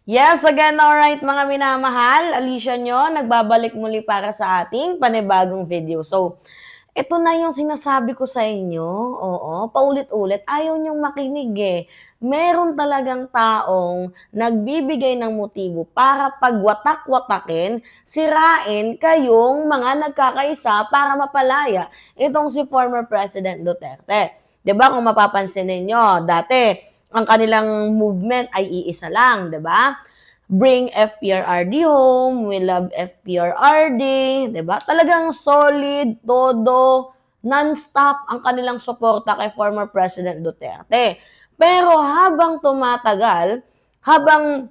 Yes, again, alright mga minamahal, Alicia nyo, nagbabalik muli para sa ating panibagong video. So, ito na yung sinasabi ko sa inyo, oo, paulit-ulit, ayaw niyong makinig eh. Meron talagang taong nagbibigay ng motibo para pagwatak-watakin, sirain kayong mga nagkakaisa para mapalaya itong si former President Duterte. 'Di ba kung mapapansin ninyo, dati ang kanilang movement ay iisa lang, 'di ba? Bring FPRRD home, we love FPRRD, 'di ba? Talagang solid, todo, non-stop ang kanilang suporta kay former President Duterte. Pero habang tumatagal, habang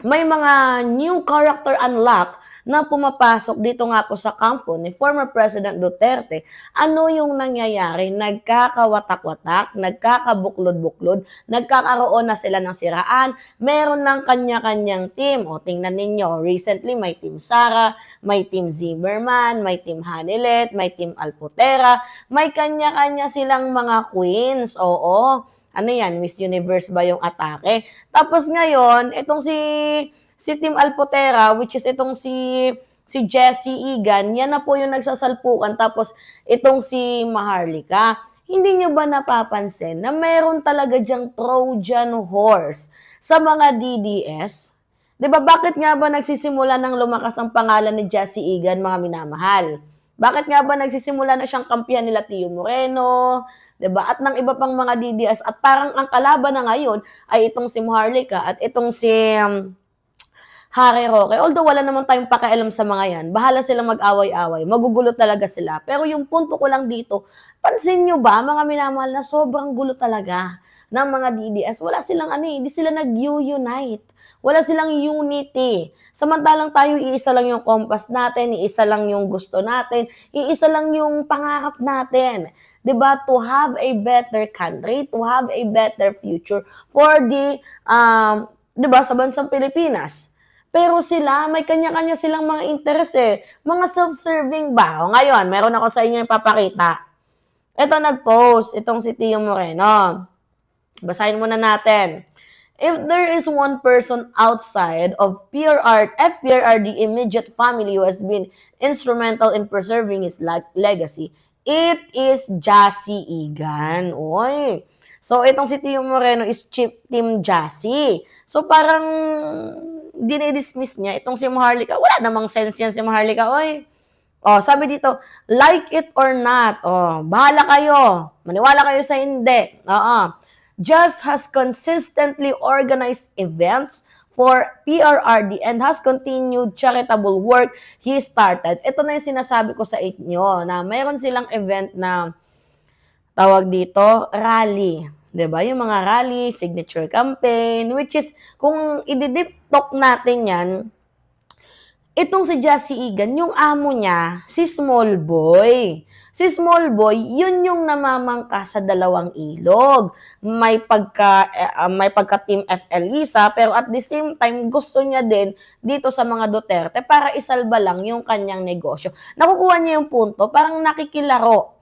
may mga new character unlock na pumapasok dito nga po sa kampo ni former President Duterte, ano yung nangyayari? Nagkakawatak-watak, nagkakabuklod-buklod, nagkakaroon na sila ng siraan, meron ng kanya-kanyang team. O tingnan ninyo, recently may team Sara, may team Zimmerman, may team Hanilet, may team Alputera, may kanya-kanya silang mga queens. Oo, ano yan, Miss Universe ba yung atake? Tapos ngayon, itong si Team Alpotera, which is itong si Jessie Egan, yan na po yung nagsasalpukan. Tapos itong si Maharlika. Hindi nyo ba napapansin na meron talaga dyang Trojan horse sa mga DDS? 'Di ba bakit nga ba nagsisimula ng lumakas ang pangalan ni Jessie Egan, mga minamahal? Bakit nga ba nagsisimula na siyang kampihan nila Tio Moreno, 'di ba? At ng iba pang mga DDS, at parang ang kalaban na ngayon ay itong si Maharlika at itong si Harry Roque. Although wala naman tayong pakialam sa mga yan, bahala silang mag-away-away, magugulo talaga sila. Pero yung punto ko lang dito, pansin nyo ba mga minamahal na sobrang gulo talaga ng mga DDS? Wala silang hindi sila nag-unite. Wala silang unity. Samantalang tayo, iisa lang yung compass natin, iisa lang yung gusto natin, iisa lang yung pangarap natin. 'Di ba? To have a better country, to have a better future for the 'di ba, sa bansang Pilipinas. Pero sila, may kanya-kanya silang mga interes eh. Mga self-serving ba? O ngayon, meron ako sa inyo ipapakita. Ito nag-post, itong si Tio Moreno. Basahin muna natin. If there is one person outside of FPRRD immediate family who has been instrumental in preserving his legacy, it is Jassy Egan. Oy. So, itong si Tio Moreno is Chief Team Jassy. So, parang dinidismiss niya itong si Maharlika. Wala namang sense yan si Maharlika. Oy, oh, sabi dito, like it or not, oh, bahala kayo. Maniwala kayo sa hindi. Just has consistently organized events for PRRD and has continued charitable work he started. Ito na yung sinasabi ko sa inyo na mayroon silang event na tawag dito, rally. 'Di ba? Yung mga rally, signature campaign, which is, kung i-deep talk natin yan, itong si Jassy Egan, yung amo niya, si Small Boy. Si Small Boy, yun yung namamangka sa dalawang ilog. May pagka Team FL Lisa, pero at the same time, gusto niya din dito sa mga Duterte para isalba lang yung kanyang negosyo. Nakukuha niya yung punto, parang nakikilaro,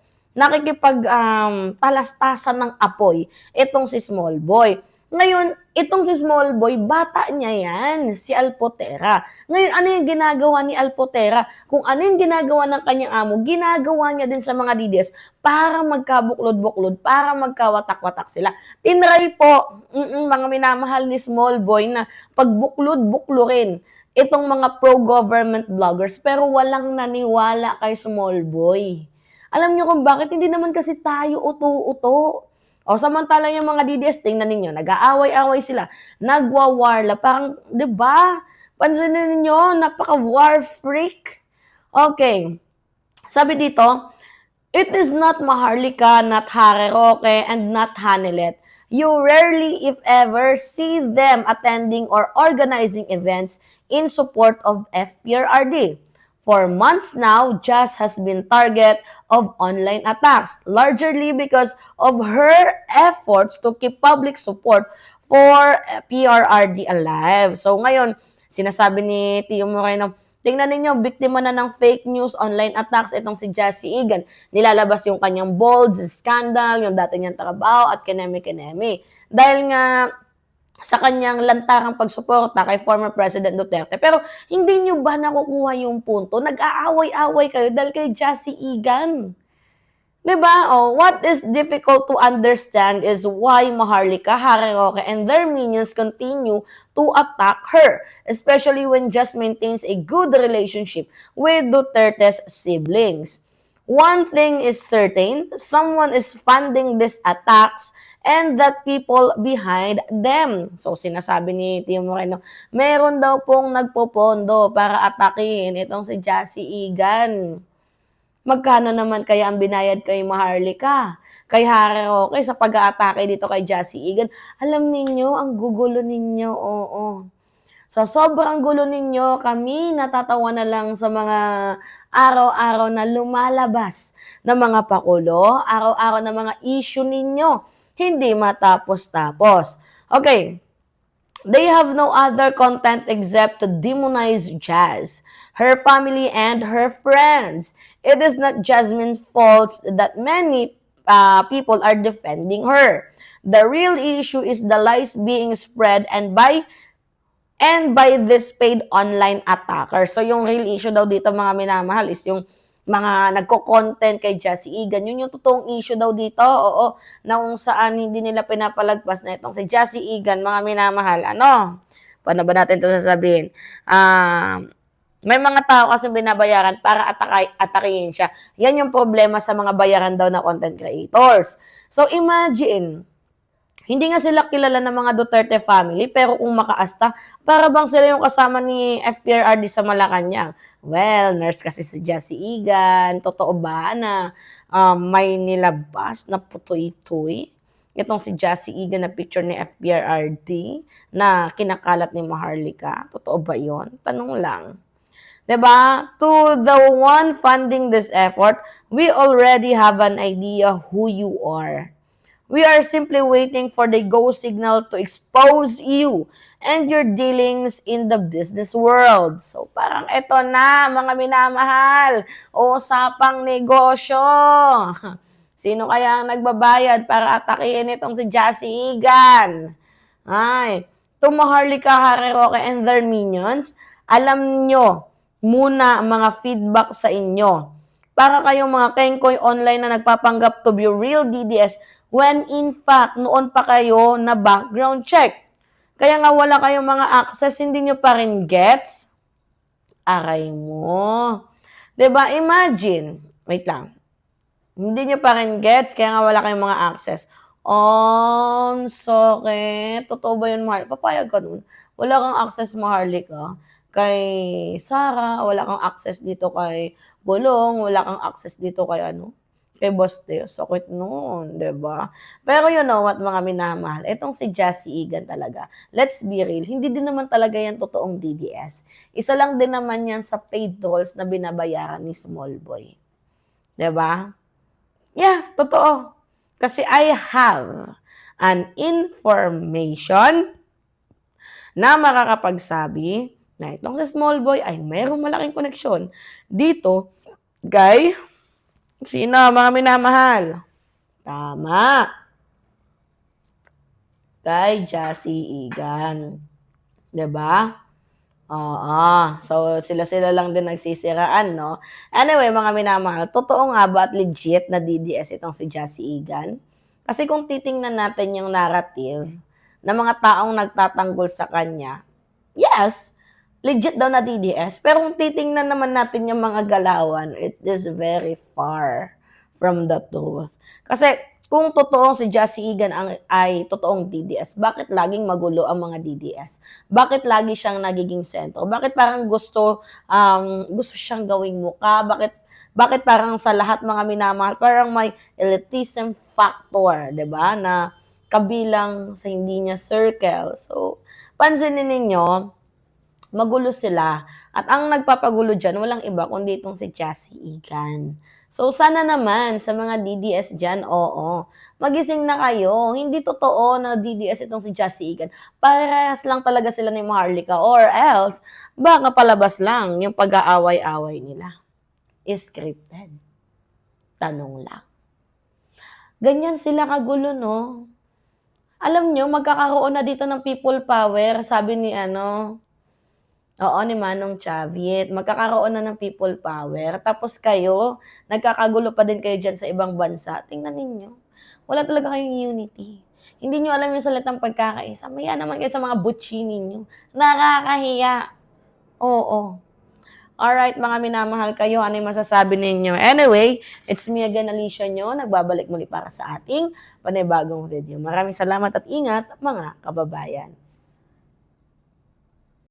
talastasan ng apoy itong si Small Boy. Ngayon, itong si Small Boy, bata niya yan, si Alpotera. Ngayon, ano yung ginagawa ni Alpotera? Kung ano yung ginagawa ng kanyang amo, ginagawa niya din sa mga DDS para magkabuklod-buklod, para magkawatak-watak sila. Tinry po, mga minamahal ni Small Boy na pagbuklod-buklurin itong mga pro-government vloggers, pero walang naniwala kay Small Boy. Alam niyo kung bakit? Hindi naman kasi tayo uto-uto. O samantala yung mga DDS, tingnan ninyo, nag-aaway-away sila, nagwa-warla, parang, di ba? Pansinin ninyo, napaka-war freak. Okay, sabi dito, it is not Maharlika, not Harry Roque, and not Hanilet. You rarely, if ever, see them attending or organizing events in support of FPRRD. For months now, Jazz has been target of online attacks, largely because of her efforts to keep public support for PRRD alive. So ngayon, sinasabi ni Tio Moreno, tingnan ninyo, biktima na ng fake news, online attacks, itong si Jassy Egan. Nilalabas yung kanyang bold, scandal, yung dati niyang trabaho, at kinemi-kinemi. Dahil nga, sa kanyang lantarang pagsuporta kay former President Duterte. Pero hindi nyo ba nakukuha yung punto? Nag-aaway-away kayo dahil kay Jassy Igan. Diba? Oh, what is difficult to understand is why Maharlika, Harry Roque, and their minions continue to attack her, especially when Just maintains a good relationship with Duterte's siblings. One thing is certain, someone is funding these attacks and that people behind them. So, sinasabi ni Tio Moreno, meron daw pong nagpopondo para atakin itong si Jassy Igan. Magkano naman kaya ang binayad kay Maharlika, kay Harry Roque sa pag-aatake dito kay Jassy Igan? Alam ninyo, ang gugulo ninyo, oo. Sa sobrang gulo ninyo, kami natatawa na lang sa mga araw-araw na lumalabas na mga pakulo, araw-araw na mga issue ninyo, hindi matapos-tapos. Okay, they have no other content except to demonize Jazz, her family, and her friends. It is not Jasmine's fault that many people are defending her. The real issue is the lies being spread and by this paid online attacker. So, yung real issue daw dito mga minamahal is yung mga nagko-content kay Jassy Igan. Yun yung totoong issue daw dito. Oo, na kung saan hindi nila pinapalagpas na itong si Jassy Igan, mga minamahal. Ano? Paano ba natin ito sasabihin? May mga tao kasi binabayaran para atakihin siya. Yan yung problema sa mga bayaran daw na content creators. So, imagine, hindi nga sila kilala ng mga Duterte family, pero kung makaasta, para bang sila yung kasama ni FPRRD sa Malacanang? Well, nurse kasi si Jassy Igan. Totoo ba na may nilabas na putoy-toy? Itong si Jassy Igan na picture ni FPRRD na kinakalat ni Maharlika. Totoo ba yon? Tanong lang. Diba? To the one funding this effort, we already have an idea who you are. We are simply waiting for the go signal to expose you and your dealings in the business world. So parang eto na, mga minamahal, usapang negosyo. Sino kaya ang nagbabayad para atakihin itong si Jassy Igan? Ay, to Maharlika, Harry Roque, and their minions, alam nyo muna ang mga feedback sa inyo. Para kayong mga kengkoy online na nagpapanggap to be real DDS when in fact, noon pa kayo na background check. Kaya nga wala kayong mga access, hindi nyo pa rin gets? Aray mo. Diba? Imagine, wait lang. Hindi nyo pa rin gets, kaya nga wala kayong mga access. Sakit. Totoo ba yun, Mahal? Papayag ka nun. Wala kang access, Maharlika, kay Sarah, wala kang access dito kay Bolong, wala kang access dito kay kay Boss Teo. Sakit noon, 'di ba? Pero you know what, mga minamahal, itong si Jassy Igan talaga, let's be real, hindi din naman talaga yan totoong DDS. Isa lang din naman yan sa paid trolls na binabayaran ni Small Boy. 'Di ba? Yeah, totoo. Kasi I have an information na makakapagsabi na itong si Small Boy ay mayroong malaking koneksyon dito kay sino, mga minamahal? Tama. Kay Jassy Igan. 'Di ba? Oo. So, sila-sila lang din nagsisiraan, no? Anyway, mga minamahal, totoo nga ba at legit na DDS itong si Jassy Igan? Kasi kung titingnan natin yung narrative ng mga taong nagtatanggol sa kanya, yes, legit daw na DDS. Pero kung titingnan naman natin yung mga galawan, it is very far from the truth. Kasi kung totoong si Jassy Igan ay totoong DDS, bakit laging magulo ang mga DDS? Bakit lagi siyang nagiging sentro? Bakit parang gusto siyang gawing muka? Bakit parang sa lahat mga minamahal, parang may elitism factor, 'di ba? Na kabilang sa hindi niya circle. So, pansinin ninyo, magulo sila. At ang nagpapagulo dyan, walang iba kundi itong si Jassy Igan. So, sana naman sa mga DDS dyan, oo, magising na kayo. Hindi totoo na DDS itong si Jassy Igan. Parehas lang talaga sila ni Maharlika, or else, baka palabas lang yung pag-aaway-away nila. Scripted. Tanong lang. Ganyan sila kagulo, no? Alam niyo magkakaroon na dito ng people power sabi ni ano, oo, ni Manong Javiet, magkakaroon na ng people power tapos kayo, nagkakagulo pa din kayo diyan sa ibang bansa, tingnan ninyo. Wala talaga kayong unity. Hindi niyo alam yung salitang pagkakaisa, mahiya naman kayo sa mga butchi ninyo, nakakahiya. Oo. Alright mga minamahal kayo, ano yung masasabi ninyo? Anyway, it's me again, Alicia nyo, nagbabalik muli para sa ating panibagong video. Maraming salamat at ingat mga kababayan.